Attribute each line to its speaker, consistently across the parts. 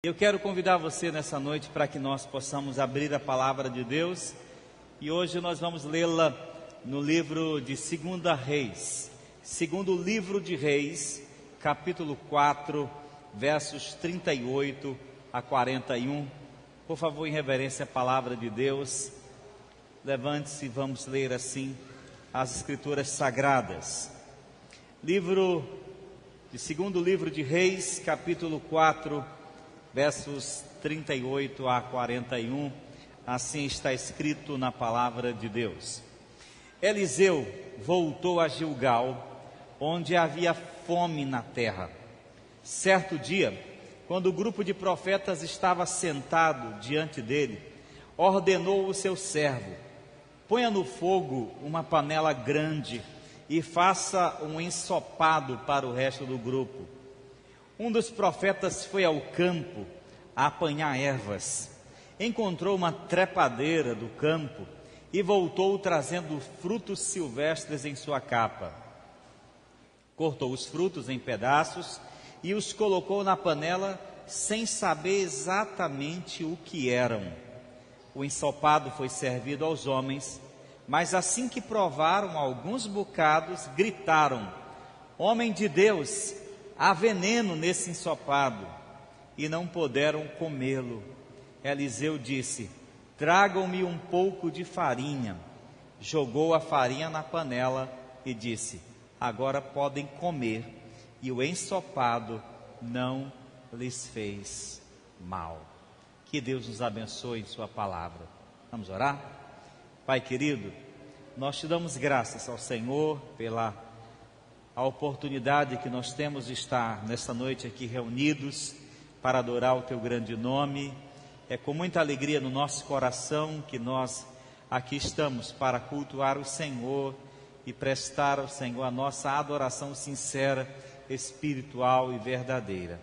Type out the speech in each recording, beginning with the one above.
Speaker 1: Eu quero convidar você nessa noite para que nós possamos abrir a palavra de Deus e hoje nós vamos lê-la no livro de 2 Reis, segundo livro de Reis, capítulo 4, versos 38 a 41. Por favor, em reverência à palavra de Deus, levante-se e vamos ler assim as Escrituras Sagradas. Segundo livro de Reis, capítulo 4, versos 38 a 41, assim está escrito na palavra de Deus. Eliseu voltou a Gilgal, onde havia fome na terra. Certo dia, quando o grupo de profetas estava sentado diante dele, ordenou o seu servo: ponha no fogo uma panela grande e faça um ensopado para o resto do grupo. Um dos profetas foi ao campo a apanhar ervas. Encontrou uma trepadeira do campo e voltou trazendo frutos silvestres em sua capa. Cortou os frutos em pedaços e os colocou na panela sem saber exatamente o que eram. O ensopado foi servido aos homens, mas assim que provaram alguns bocados, gritaram: homem de Deus, há veneno nesse ensopado, e não puderam comê-lo. Eliseu disse: tragam-me um pouco de farinha. Jogou a farinha na panela e disse: agora podem comer. E o ensopado não lhes fez mal. Que Deus nos abençoe em sua palavra. Vamos orar? Pai querido, nós te damos graças ao Senhor pela a oportunidade que nós temos de estar nesta noite aqui reunidos para adorar o teu grande nome. É com muita alegria no nosso coração que nós aqui estamos para cultuar o Senhor e prestar ao Senhor a nossa adoração sincera, espiritual e verdadeira.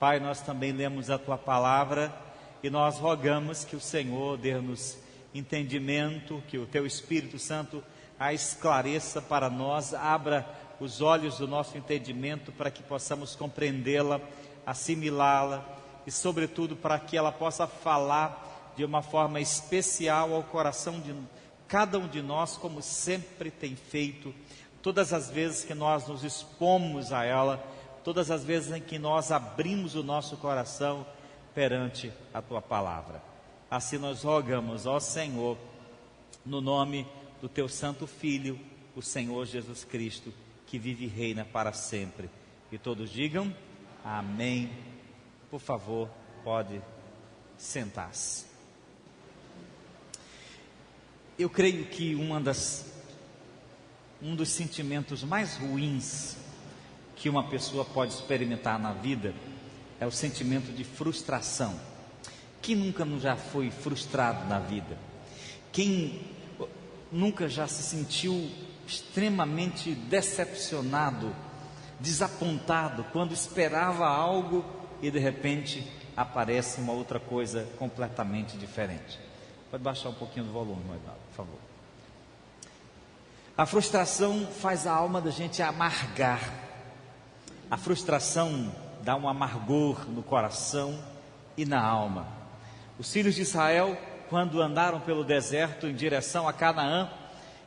Speaker 1: Pai, nós também lemos a tua palavra e nós rogamos que o Senhor dê-nos entendimento, que o teu Espírito Santo a esclareça para nós, abra os olhos do nosso entendimento para que possamos compreendê-la, assimilá-la e, sobretudo, para que ela possa falar de uma forma especial ao coração de cada um de nós, como sempre tem feito, todas as vezes que nós nos expomos a ela, todas as vezes em que nós abrimos o nosso coração perante a tua palavra. Assim nós rogamos ao Senhor, no nome do teu santo Filho, o Senhor Jesus Cristo, que vive e reina para sempre. E todos digam amém. Por favor, pode sentar-se. Eu creio que um dos sentimentos mais ruins que uma pessoa pode experimentar na vida é o sentimento de frustração. Quem nunca já foi frustrado na vida? Quem nunca já se sentiu extremamente decepcionado, desapontado, quando esperava algo e de repente aparece uma outra coisa completamente diferente? Pode baixar um pouquinho do volume, por favor. A frustração faz a alma da gente amargar. A frustração dá um amargor no coração e na alma. Os filhos de Israel, quando andaram pelo deserto em direção a Canaã,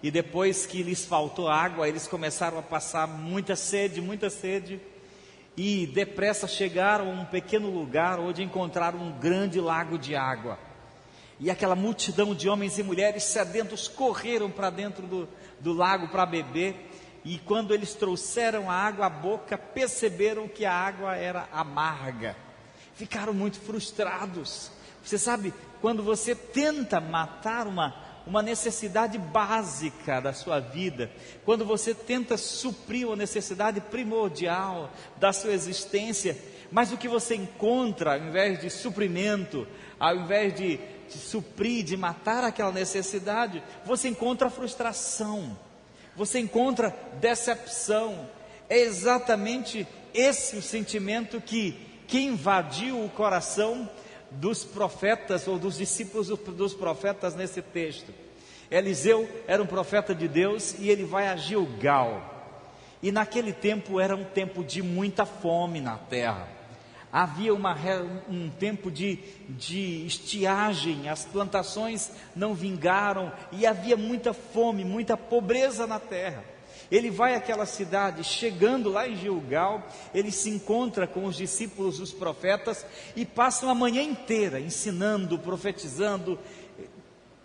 Speaker 1: e depois que lhes faltou água, eles começaram a passar muita sede, e depressa chegaram a um pequeno lugar onde encontraram um grande lago de água. E aquela multidão de homens e mulheres sedentos correram para dentro do lago para beber, e quando eles trouxeram a água à boca, perceberam que a água era amarga. Ficaram muito frustrados. Você sabe, quando você tenta matar uma necessidade básica da sua vida, quando você tenta suprir uma necessidade primordial da sua existência, mas o que você encontra, ao invés de suprimento, ao invés de suprir, de matar aquela necessidade, você encontra frustração, você encontra decepção. É exatamente esse o sentimento que invadiu o coração dos profetas ou dos discípulos dos profetas nesse texto. Eliseu era um profeta de Deus e ele vai a Gilgal. E naquele tempo era um tempo de muita fome na terra. Havia um tempo de estiagem, as plantações não vingaram e havia muita fome, muita pobreza na terra. Ele vai àquela cidade, chegando lá em Gilgal, ele se encontra com os discípulos dos profetas e passa uma manhã inteira ensinando, profetizando,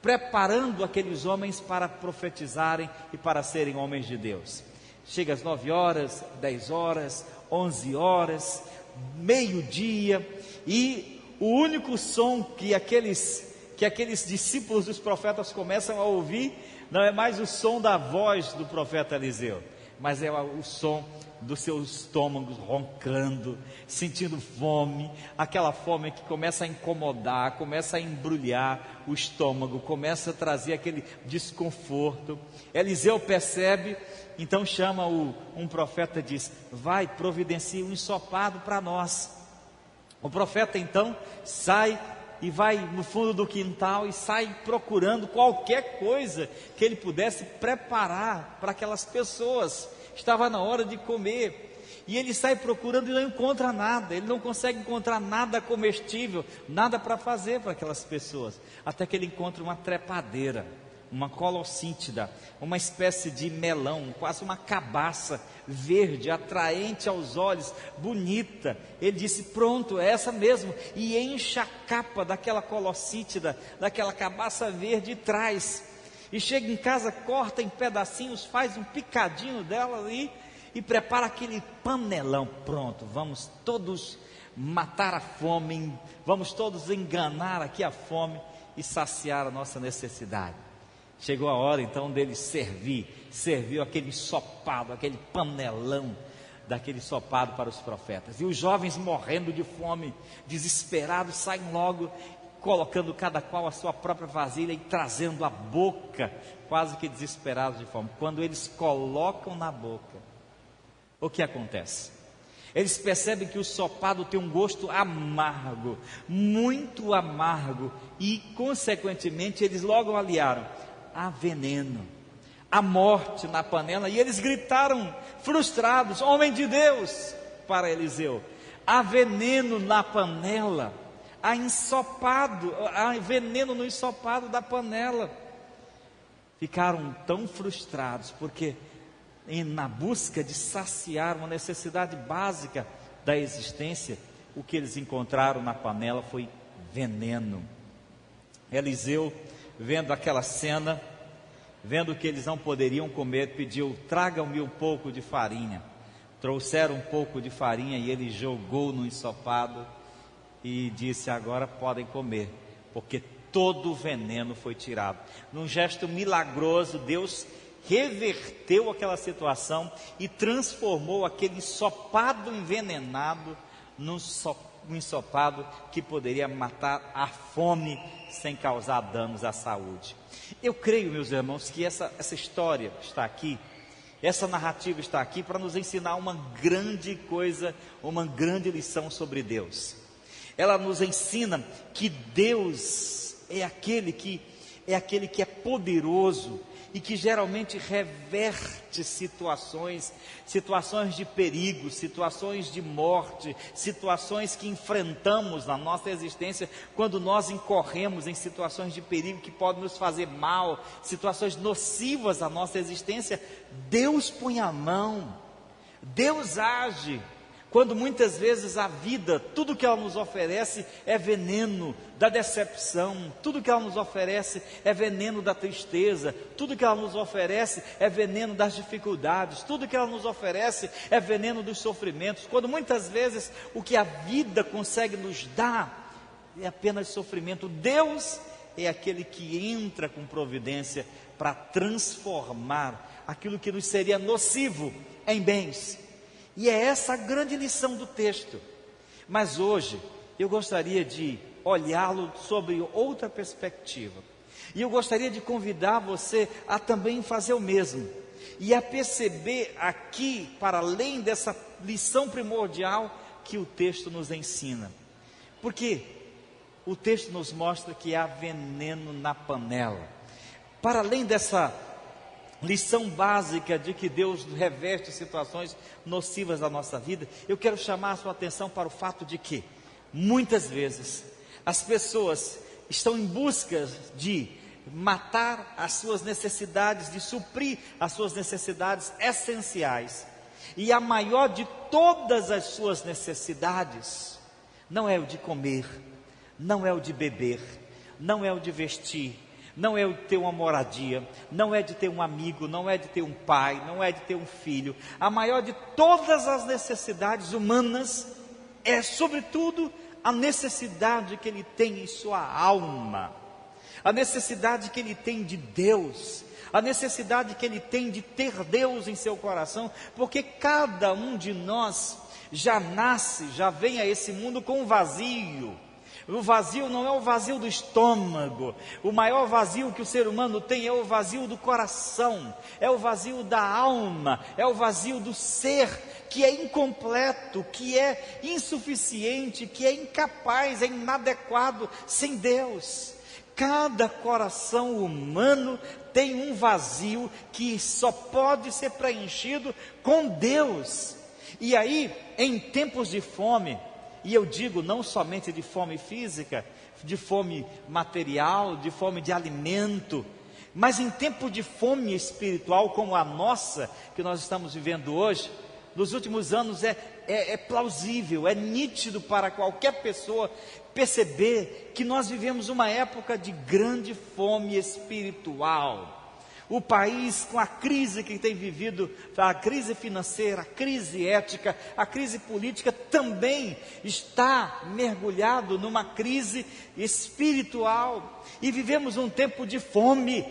Speaker 1: preparando aqueles homens para profetizarem e para serem homens de Deus. Chega às 9 horas, 10 horas, 11 horas, meio-dia, e o único som que aqueles discípulos dos profetas começam a ouvir não é mais o som da voz do profeta Eliseu, mas é o som do seu estômago roncando, sentindo fome, aquela fome que começa a incomodar, começa a embrulhar o estômago, começa a trazer aquele desconforto. Eliseu percebe, então chama um profeta e diz: vai, providencia um ensopado para nós. O profeta então sai e vai no fundo do quintal e sai procurando qualquer coisa que ele pudesse preparar para aquelas pessoas. Estava na hora de comer, e ele sai procurando e não encontra nada, ele não consegue encontrar nada comestível, nada para fazer para aquelas pessoas, até que ele encontra uma trepadeira, uma colossíntida, uma espécie de melão, quase uma cabaça verde, atraente aos olhos, bonita. Ele disse: pronto, é essa mesmo, e enche a capa daquela colossíntida, daquela cabaça verde, e traz. E chega em casa, corta em pedacinhos, faz um picadinho dela ali e prepara aquele panelão. Pronto, vamos todos matar a fome, vamos todos enganar aqui a fome e saciar a nossa necessidade. Chegou a hora então dele serviu aquele ensopado, aquele panelão daquele ensopado para os profetas. E os jovens, morrendo de fome, desesperados, saem logo, colocando cada qual a sua própria vasilha e trazendo à boca, quase que desesperados de fome. Quando eles colocam na boca, o que acontece? Eles percebem que o ensopado tem um gosto amargo, muito amargo, e consequentemente eles logo aliaram: há veneno, há morte na panela. E eles gritaram frustrados: homem de Deus, para Eliseu, há veneno na panela, há veneno no ensopado da panela. Ficaram tão frustrados, porque na busca de saciar uma necessidade básica da existência, o que eles encontraram na panela foi veneno. Eliseu, vendo aquela cena, vendo que eles não poderiam comer, pediu: tragam-me um pouco de farinha. Trouxeram um pouco de farinha e ele jogou no ensopado e disse: agora podem comer, porque todo o veneno foi tirado. Num gesto milagroso, Deus reverteu aquela situação e transformou aquele ensopado envenenado num ensopado que poderia matar a fome sem causar danos à saúde. Eu creio, meus irmãos, que essa história está aqui, essa narrativa está aqui para nos ensinar uma grande coisa, uma grande lição sobre Deus. Ela nos ensina que Deus é aquele que é poderoso e que geralmente reverte situações de perigo, situações de morte, situações que enfrentamos na nossa existência, quando nós incorremos em situações de perigo que podem nos fazer mal, situações nocivas à nossa existência. Deus põe a mão, Deus age, quando muitas vezes a vida, tudo que ela nos oferece é veneno da decepção, tudo que ela nos oferece é veneno da tristeza, tudo que ela nos oferece é veneno das dificuldades, tudo que ela nos oferece é veneno dos sofrimentos, quando muitas vezes o que a vida consegue nos dar é apenas sofrimento. Deus é aquele que entra com providência para transformar aquilo que nos seria nocivo em bens. E é essa a grande lição do texto. Mas hoje eu gostaria de olhá-lo sobre outra perspectiva. E eu gostaria de convidar você a também fazer o mesmo. E a perceber aqui, para além dessa lição primordial que o texto nos ensina. Porque o texto nos mostra que há veneno na panela. Para além dessa lição básica de que Deus reveste situações nocivas da nossa vida, eu quero chamar a sua atenção para o fato de que, muitas vezes, as pessoas estão em busca de matar as suas necessidades, de suprir as suas necessidades essenciais, e a maior de todas as suas necessidades, não é o de comer, não é o de beber, não é o de vestir, não é o de ter uma moradia, não é de ter um amigo, não é de ter um pai, não é de ter um filho. A maior de todas as necessidades humanas é, sobretudo, a necessidade que ele tem em sua alma, a necessidade que ele tem de Deus, a necessidade que ele tem de ter Deus em seu coração, porque cada um de nós já nasce, já vem a esse mundo com um vazio. O vazio não é o vazio do estômago, o maior vazio que o ser humano tem é o vazio do coração, é o vazio da alma, é o vazio do ser, que é incompleto, que é insuficiente, que é incapaz, é inadequado sem Deus. Cada coração humano tem um vazio que só pode ser preenchido com Deus. E aí, em tempos de fome, e eu digo não somente de fome física, de fome material, de fome de alimento, mas em tempo de fome espiritual como a nossa, que nós estamos vivendo hoje, nos últimos anos é plausível, é nítido para qualquer pessoa perceber que nós vivemos uma época de grande fome espiritual. O país, com a crise que tem vivido, a crise financeira, a crise ética, a crise política, também está mergulhado numa crise espiritual. E vivemos um tempo de fome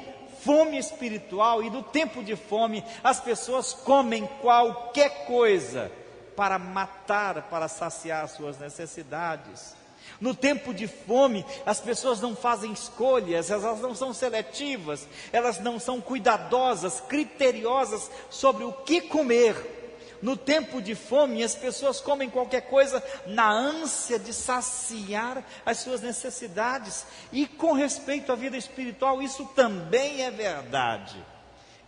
Speaker 1: espiritual, e no tempo de fome, as pessoas comem qualquer coisa para matar, para saciar suas necessidades. No tempo de fome, as pessoas não fazem escolhas, elas não são seletivas, elas não são cuidadosas, criteriosas sobre o que comer. No tempo de fome, as pessoas comem qualquer coisa na ânsia de saciar as suas necessidades. E com respeito à vida espiritual, isso também é verdade.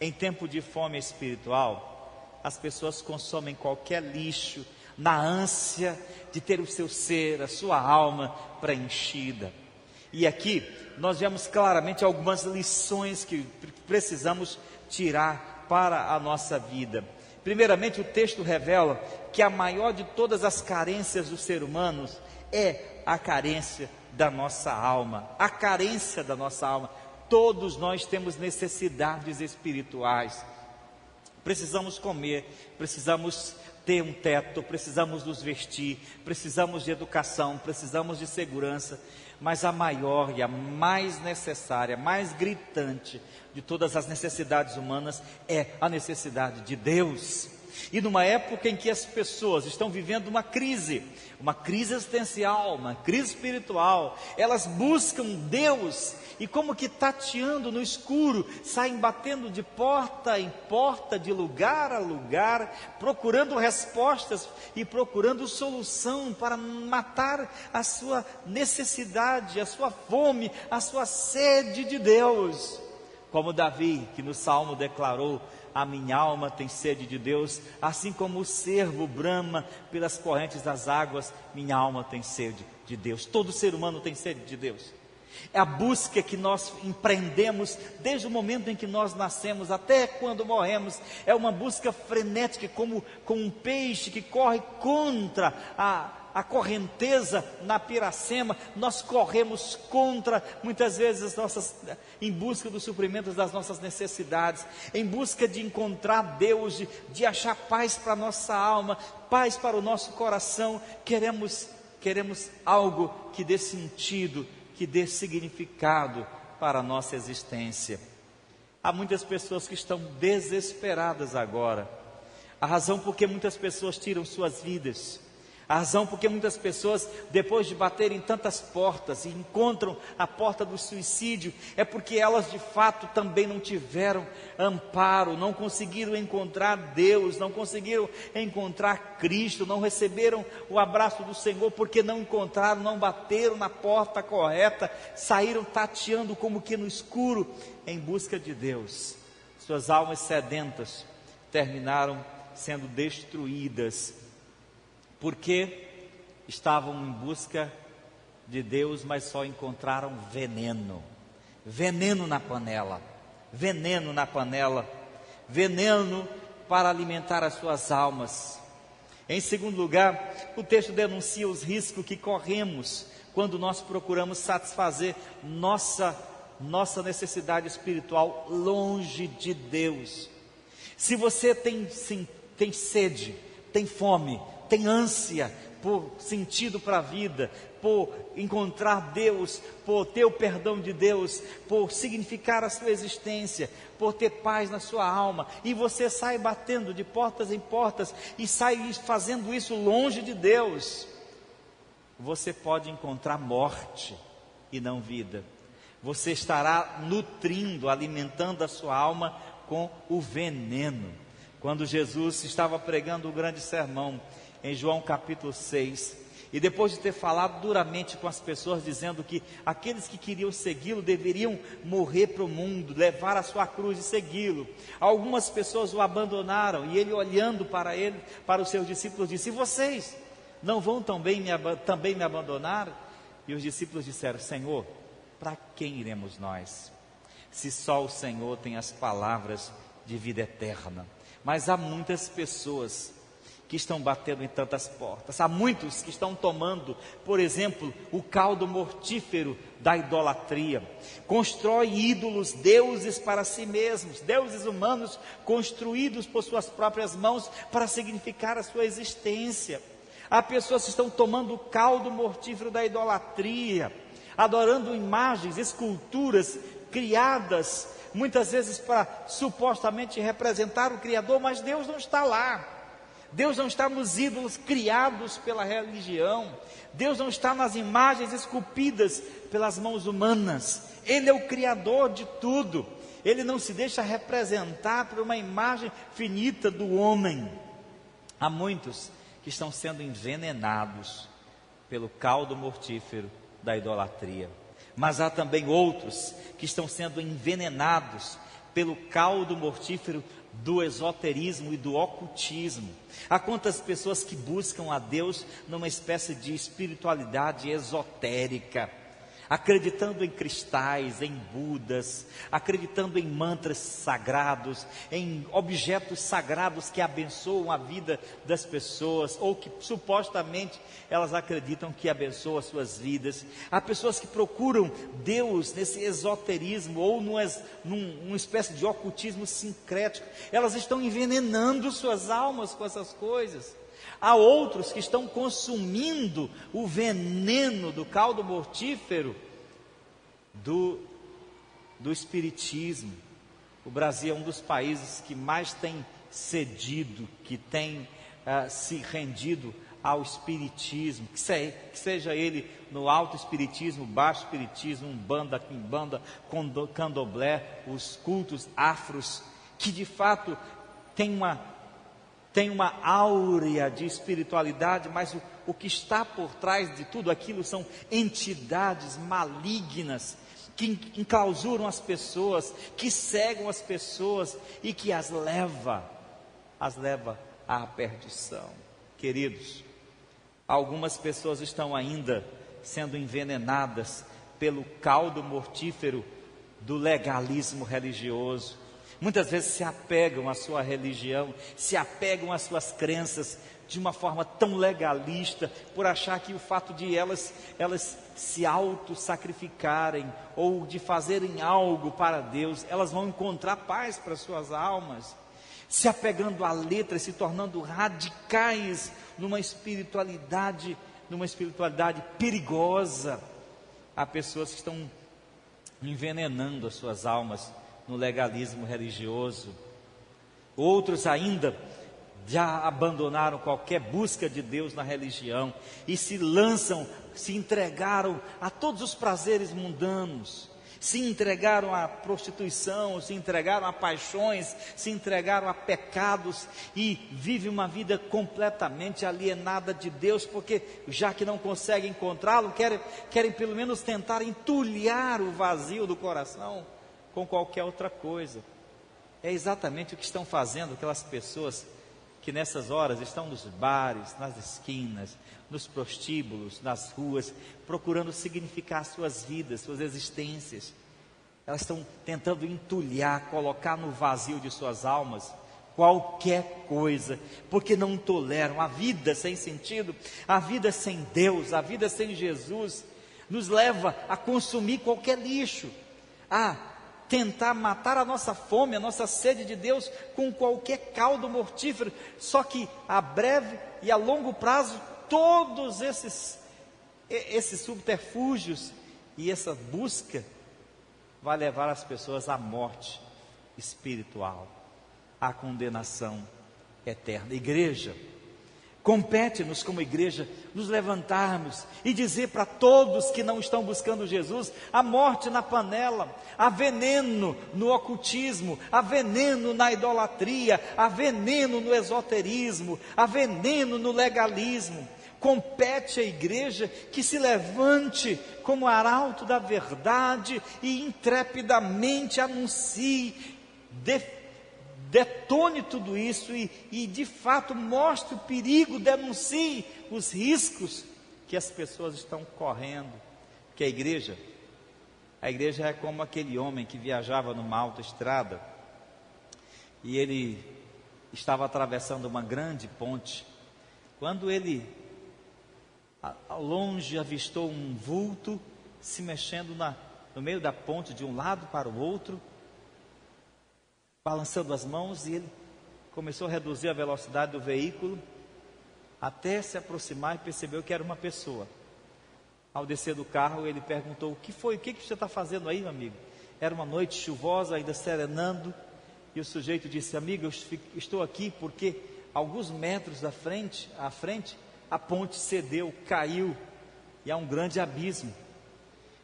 Speaker 1: Em tempo de fome espiritual, as pessoas consomem qualquer lixo, na ânsia de ter o seu ser, a sua alma preenchida. E aqui nós vemos claramente algumas lições que precisamos tirar para a nossa vida. Primeiramente, o texto revela que a maior de todas as carências do ser humano é a carência da nossa alma, a carência da nossa alma. Todos nós temos necessidades espirituais. Precisamos comer, precisamos ter um teto, precisamos nos vestir, precisamos de educação, precisamos de segurança, mas a maior e a mais necessária, mais gritante de todas as necessidades humanas é a necessidade de Deus. E numa época em que as pessoas estão vivendo uma crise existencial, uma crise espiritual, elas buscam Deus e como que tateando no escuro, saem batendo de porta em porta, de lugar a lugar, procurando respostas e procurando solução para matar a sua necessidade, a sua fome, a sua sede de Deus. Como Davi, que no Salmo declarou: a minha alma tem sede de Deus, assim como o cervo brama pelas correntes das águas, minha alma tem sede de Deus. Todo ser humano tem sede de Deus. É a busca que nós empreendemos desde o momento em que nós nascemos até quando morremos. É uma busca frenética, como um peixe que corre contra a correnteza na piracema. Nós corremos contra, muitas vezes, em busca do suprimento das nossas necessidades, em busca de encontrar Deus, de achar paz para a nossa alma, paz para o nosso coração. Queremos algo que dê sentido, que dê significado para a nossa existência. Há muitas pessoas que estão desesperadas agora. A razão por que muitas pessoas tiram suas vidas, a razão por que muitas pessoas, depois de baterem tantas portas e encontram a porta do suicídio, é porque elas de fato também não tiveram amparo, não conseguiram encontrar Deus, não conseguiram encontrar Cristo, não receberam o abraço do Senhor, porque não encontraram, não bateram na porta correta, saíram tateando como que no escuro, em busca de Deus. suas almas sedentas terminaram sendo destruídas, porque estavam em busca de Deus, mas só encontraram veneno. Veneno na panela, veneno na panela, veneno para alimentar as suas almas. Em segundo lugar, o texto denuncia os riscos que corremos quando nós procuramos satisfazer nossa necessidade espiritual longe de Deus. Se você tem sede, tem fome, tem ânsia por sentido para a vida, por encontrar Deus, por ter o perdão de Deus, por significar a sua existência, por ter paz na sua alma, e você sai batendo de portas em portas e sai fazendo isso longe de Deus, você pode encontrar morte e não vida. Você estará nutrindo, alimentando a sua alma com o veneno. Quando Jesus estava pregando o grande sermão em João capítulo 6, e depois de ter falado duramente com as pessoas, dizendo que aqueles que queriam segui-lo deveriam morrer para o mundo, levar a sua cruz e segui-lo, algumas pessoas o abandonaram, e ele, olhando para ele, para os seus discípulos, disse: e vocês não vão também me abandonar? E os discípulos disseram: Senhor, para quem iremos nós, se só o Senhor tem as palavras de vida eterna? Mas há muitas pessoas que estão batendo em tantas portas, há muitos que estão tomando, por exemplo, o caldo mortífero da idolatria, constrói ídolos, deuses para si mesmos, deuses humanos construídos por suas próprias mãos para significar a sua existência. Há pessoas que estão tomando o caldo mortífero da idolatria, adorando imagens, esculturas criadas, muitas vezes para supostamente representar o Criador, mas Deus não está lá. Deus não está nos ídolos criados pela religião, Deus não está nas imagens esculpidas pelas mãos humanas. Ele é o Criador de tudo, Ele não se deixa representar por uma imagem finita do homem. Há muitos que estão sendo envenenados pelo caldo mortífero da idolatria, mas há também outros que estão sendo envenenados pelo caldo mortífero do esoterismo e do ocultismo. Há quantas pessoas que buscam a Deus numa espécie de espiritualidade esotérica, acreditando em cristais, em budas, acreditando em mantras sagrados, em objetos sagrados que abençoam a vida das pessoas, ou que supostamente elas acreditam que abençoam as suas vidas. Há pessoas que procuram Deus nesse esoterismo, ou numa espécie de ocultismo sincrético. Elas estão envenenando suas almas com essas coisas. Há outros que estão consumindo o veneno do caldo mortífero do espiritismo. O Brasil é um dos países que mais tem cedido, que tem se rendido ao espiritismo, que seja ele no alto espiritismo, baixo espiritismo, umbanda, quimbanda, candomblé, os cultos afros, que de fato tem uma áurea de espiritualidade, mas o que está por trás de tudo aquilo são entidades malignas que enclausuram as pessoas, que cegam as pessoas e que as leva à perdição. Queridos, algumas pessoas estão ainda sendo envenenadas pelo caldo mortífero do legalismo religioso. Muitas vezes se apegam à sua religião, se apegam às suas crenças de uma forma tão legalista, por achar que o fato de elas se auto-sacrificarem ou de fazerem algo para Deus, elas vão encontrar paz para suas almas, se apegando à letra, se tornando radicais numa espiritualidade perigosa. Há pessoas que estão envenenando as suas almas no legalismo religioso. Outros ainda já abandonaram qualquer busca de Deus na religião e se entregaram a todos os prazeres mundanos, se entregaram à prostituição, se entregaram a paixões, se entregaram a pecados e vivem uma vida completamente alienada de Deus, porque já que não conseguem encontrá-lo, querem pelo menos tentar entulhar o vazio do coração com qualquer outra coisa. é exatamente o que estão fazendo aquelas pessoas que nessas horas estão nos bares, nas esquinas, nos prostíbulos, nas ruas, procurando significar suas vidas, suas existências. Elas estão tentando entulhar, colocar no vazio de suas almas qualquer coisa, porque não toleram a vida sem sentido, a vida sem Deus, a vida sem Jesus, nos leva a consumir qualquer lixo, a tentar matar a nossa fome, a nossa sede de Deus com qualquer caldo mortífero. Só que a breve e a longo prazo, todos esses subterfúgios e essa busca vai levar as pessoas à morte espiritual, à condenação eterna. Igreja, compete-nos como igreja nos levantarmos e dizer para todos que não estão buscando Jesus: há morte na panela, há veneno no ocultismo, há veneno na idolatria, há veneno no esoterismo, há veneno no legalismo. Compete à igreja que se levante como arauto da verdade e intrepidamente anuncie, detone tudo isso e de fato mostre o perigo, denuncie os riscos que as pessoas estão correndo. Porque a igreja é como aquele homem que viajava numa autoestrada e ele estava atravessando uma grande ponte, quando ele ao longe avistou um vulto se mexendo no meio da ponte de um lado para o outro, balançando as mãos, e ele começou a reduzir a velocidade do veículo até se aproximar e percebeu que era uma pessoa. Ao descer do carro, ele perguntou: o que foi? O que você está fazendo aí, meu amigo? Era uma noite chuvosa, ainda serenando, e o sujeito disse: amigo, eu estou aqui porque alguns metros à frente, a ponte cedeu, caiu, e há um grande abismo.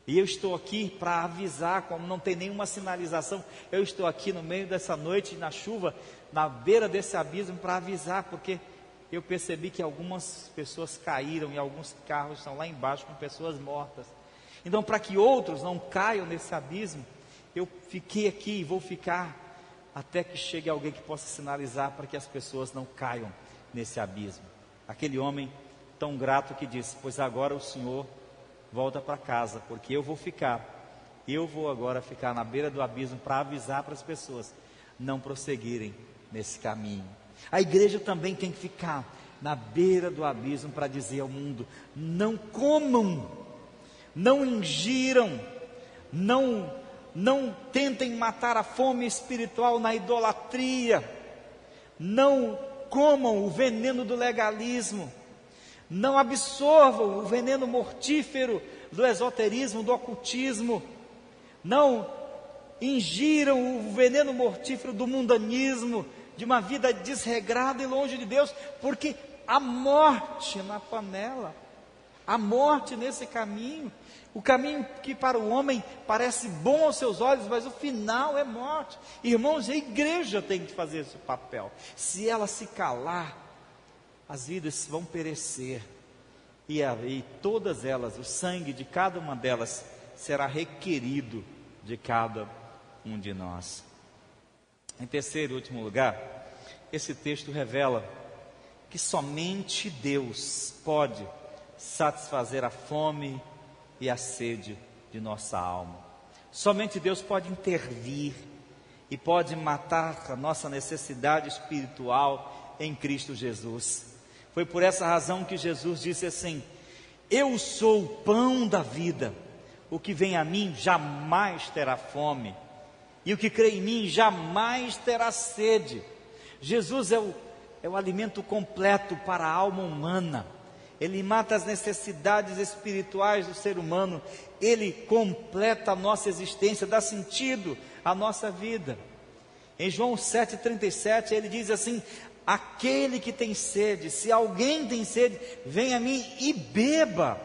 Speaker 1: E eu estou aqui para avisar, como não tem nenhuma sinalização, eu estou aqui no meio dessa noite, na chuva, na beira desse abismo, para avisar, porque eu percebi que algumas pessoas caíram e alguns carros estão lá embaixo com pessoas mortas. Então, para que outros não caiam nesse abismo, eu fiquei aqui e vou ficar até que chegue alguém que possa sinalizar para que as pessoas não caiam nesse abismo. Aquele homem tão grato que disse: pois agora o senhor volta para casa, porque eu vou agora ficar na beira do abismo para avisar para as pessoas não prosseguirem nesse caminho. A igreja também tem que ficar na beira do abismo para dizer ao mundo: não comam, não ingiram, não tentem matar a fome espiritual na idolatria, não comam o veneno do legalismo, não absorvam o veneno mortífero do esoterismo, do ocultismo, não ingiram o veneno mortífero do mundanismo, de uma vida desregrada e longe de Deus, porque há morte na panela, há morte nesse caminho, o caminho que para o homem parece bom aos seus olhos, mas o final é morte. Irmãos, a igreja tem que fazer esse papel. Se ela se calar, as vidas vão perecer, e todas elas, o sangue de cada uma delas será requerido de cada um de nós. Em terceiro e último lugar, esse texto revela que somente Deus pode satisfazer a fome e a sede de nossa alma. Somente Deus pode intervir e pode matar a nossa necessidade espiritual em Cristo Jesus. Foi por essa razão que Jesus disse assim: eu sou o pão da vida, o que vem a mim jamais terá fome, e o que crê em mim jamais terá sede. Jesus é o alimento completo para a alma humana. Ele mata as necessidades espirituais do ser humano, ele completa a nossa existência, dá sentido à nossa vida. Em João 7,37 ele diz assim: aquele que tem sede, se alguém tem sede, venha a mim e beba.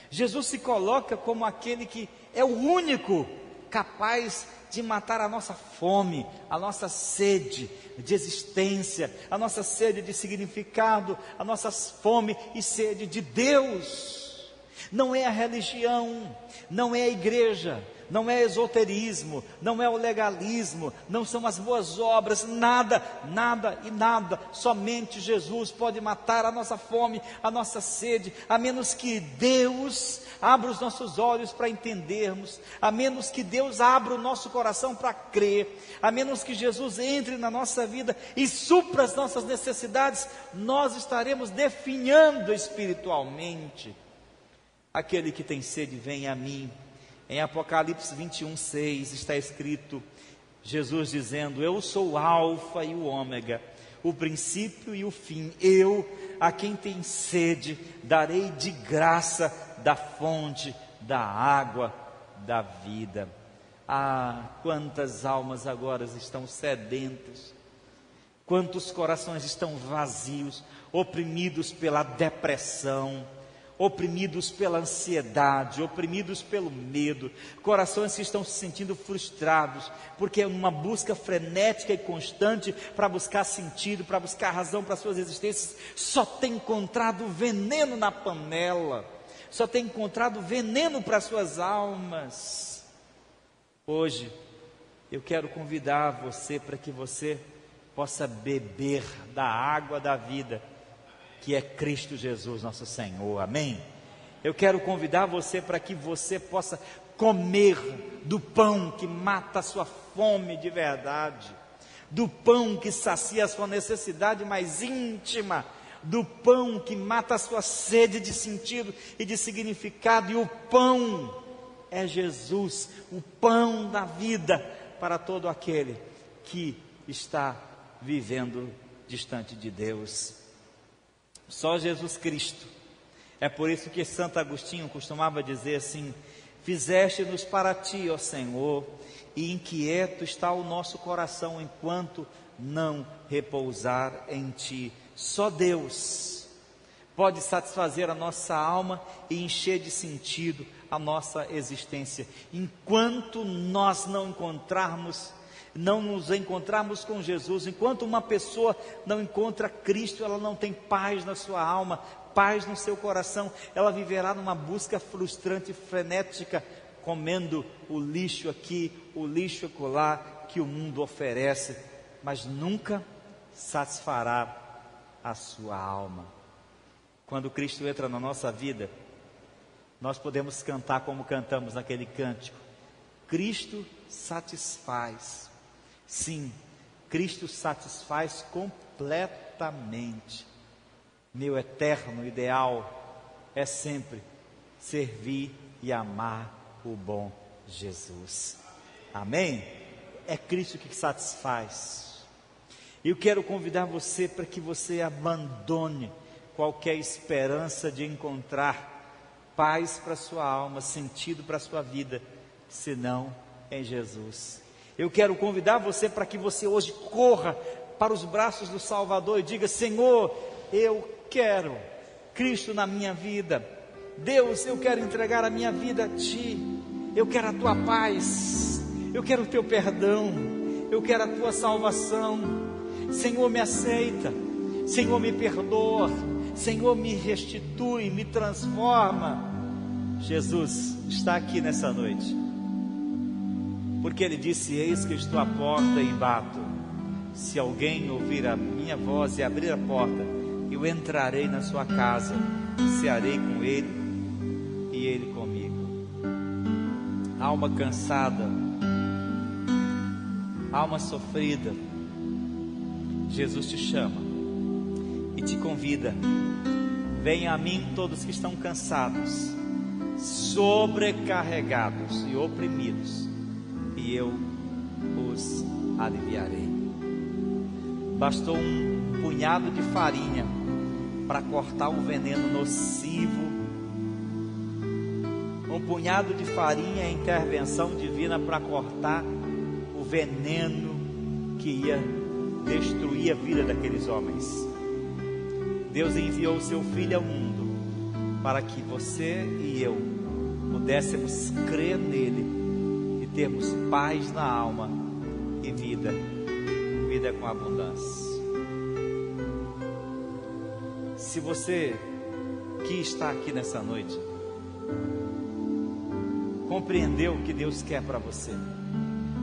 Speaker 1: Jesus se coloca como aquele que é o único capaz de matar a nossa fome, a nossa sede de existência, a nossa sede de significado, a nossa fome e sede de Deus. Não é a religião, não é a igreja, não é esoterismo, não é o legalismo, não são as boas obras, nada, nada e nada. Somente Jesus pode matar a nossa fome, a nossa sede, a menos que Deus abra os nossos olhos para entendermos, a menos que Deus abra o nosso coração para crer, a menos que Jesus entre na nossa vida e supra as nossas necessidades, nós estaremos definhando espiritualmente. Aquele que tem sede, vem a mim. Em Apocalipse 21:6 está escrito, Jesus dizendo: eu sou o alfa e o ômega, o princípio e o fim. Eu, a quem tem sede, darei de graça da fonte da água da vida. Ah, quantas almas agora estão sedentas, quantos corações estão vazios, oprimidos pela depressão, oprimidos pela ansiedade, oprimidos pelo medo, corações que estão se sentindo frustrados, porque é uma busca frenética e constante para buscar sentido, para buscar razão para suas existências, só tem encontrado veneno na panela, só tem encontrado veneno para suas almas. Hoje, eu quero convidar você para que você possa beber da água da vida, que é Cristo Jesus nosso Senhor, amém? Eu quero convidar você para que você possa comer do pão que mata a sua fome de verdade, do pão que sacia a sua necessidade mais íntima, do pão que mata a sua sede de sentido e de significado. E o pão é Jesus, o pão da vida para todo aquele que está vivendo distante de Deus. Só Jesus Cristo. É por isso que Santo Agostinho costumava dizer assim: fizeste-nos para ti, ó Senhor, e inquieto está o nosso coração enquanto não repousar em ti. Só Deus pode satisfazer a nossa alma e encher de sentido a nossa existência. Enquanto nós não nos encontrarmos com Jesus, enquanto uma pessoa não encontra Cristo, ela não tem paz na sua alma, paz no seu coração, ela viverá numa busca frustrante e frenética, comendo o lixo aqui, o lixo acolá que o mundo oferece, mas nunca satisfará a sua alma. Quando Cristo entra na nossa vida, nós podemos cantar como cantamos naquele cântico: Cristo satisfaz. Sim, Cristo satisfaz completamente. Meu eterno ideal é sempre servir e amar o bom Jesus. Amém? É Cristo que satisfaz. Eu quero convidar você para que você abandone qualquer esperança de encontrar paz para sua alma, sentido para sua vida, senão em Jesus. Eu quero convidar você para que você hoje corra para os braços do Salvador e diga: Senhor, eu quero Cristo na minha vida. Deus, eu quero entregar a minha vida a Ti. Eu quero a Tua paz, eu quero o Teu perdão, eu quero a Tua salvação. Senhor, me aceita, Senhor, me perdoa, Senhor, me restitui, me transforma. Jesus está aqui nessa noite, porque Ele disse: eis que estou à porta e bato. Se alguém ouvir a minha voz e abrir a porta, eu entrarei na sua casa, cearei com ele e ele comigo. Alma cansada, alma sofrida, Jesus te chama e te convida: venha a mim todos que estão cansados, sobrecarregados e oprimidos, e eu os aliviarei. Bastou um punhado de farinha para cortar o veneno nocivo. Um punhado de farinha é intervenção divina para cortar o veneno que ia destruir a vida daqueles homens. Deus enviou o seu Filho ao mundo para que você e eu pudéssemos crer nele e termos paz na alma e vida com abundância. Se você que está aqui nessa noite compreendeu o que Deus quer para você.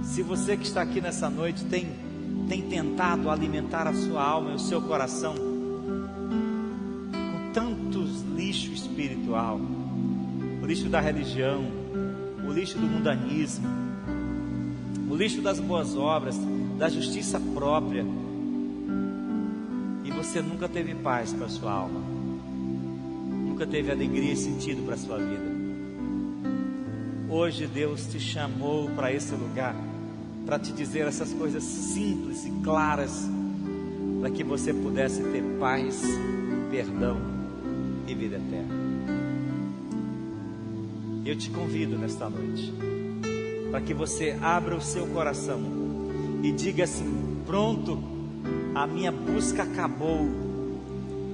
Speaker 1: Se você que está aqui nessa noite tem tentado alimentar a sua alma e o seu coração com tantos lixo espiritual, o lixo da religião, o lixo do mundanismo, o lixo das boas obras, da justiça própria, e você nunca teve paz para a sua alma, nunca teve alegria e sentido para a sua vida. Hoje Deus te chamou para esse lugar, para te dizer essas coisas simples e claras, para que você pudesse ter paz, perdão e vida eterna. Eu te convido nesta noite, para que você abra o seu coração e diga assim: pronto, a minha busca acabou,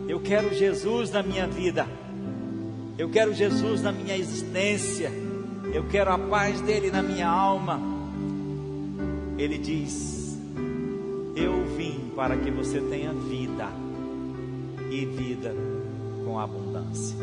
Speaker 1: eu quero Jesus na minha vida, eu quero Jesus na minha existência, eu quero a paz dele na minha alma. Ele diz: eu vim para que você tenha vida, e vida com abundância.